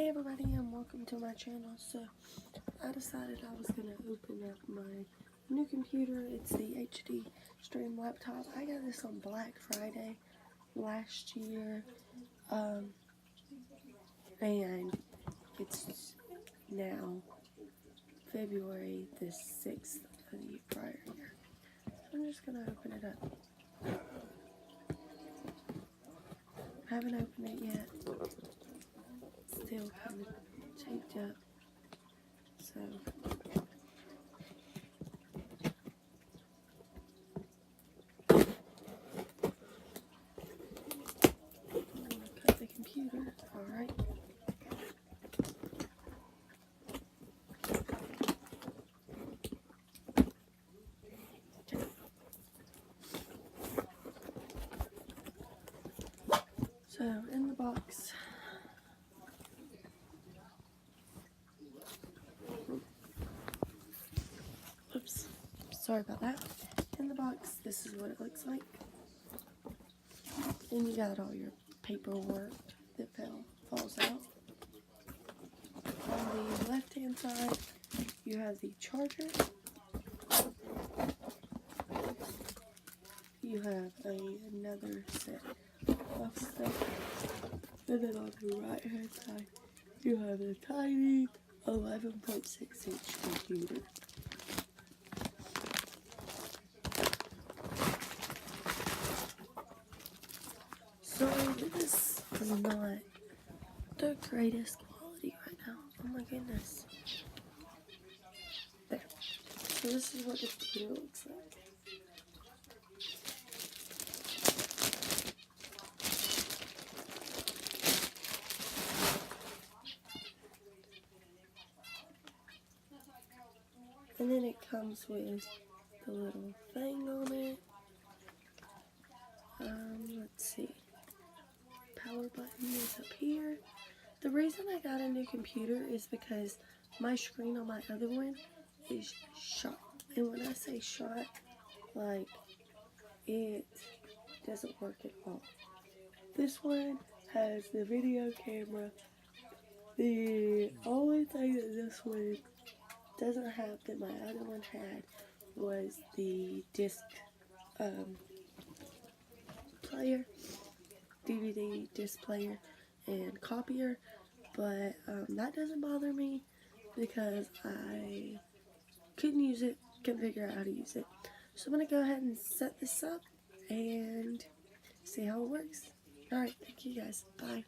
Hey everybody, and welcome to my channel. So I decided I was going to open up my new computer. It's the HD Stream laptop. I got this on Black Friday last year, and it's now February the 6th of the prior year. So I'm just going to open it up. Haven't opened it yet. Still kind of taped up. So cut the computer. Alright. So in the box, oops, sorry about that. In the box, this is what it looks like. And you got all your paperwork that falls out. On the left hand side, you have the charger. You have another set of stuff. And then on the right hand side, you have a tiny 11.6-inch computer. So this is not the greatest quality right now. Oh my goodness. There. So this is what the computer looks like. And then it comes with the little thing on it. Let's see. Power button is up here. The reason I got a new computer is because my screen on my other one is shot. And when I say shot, like, it doesn't work at all. This one has the video camera. The only thing that this one doesn't have that my other one had was the disc player, DVD disc player, and copier, but that doesn't bother me because I couldn't use it, couldn't figure out how to use it. So I'm going to go ahead and set this up and see how it works. Alright, thank you guys. Bye.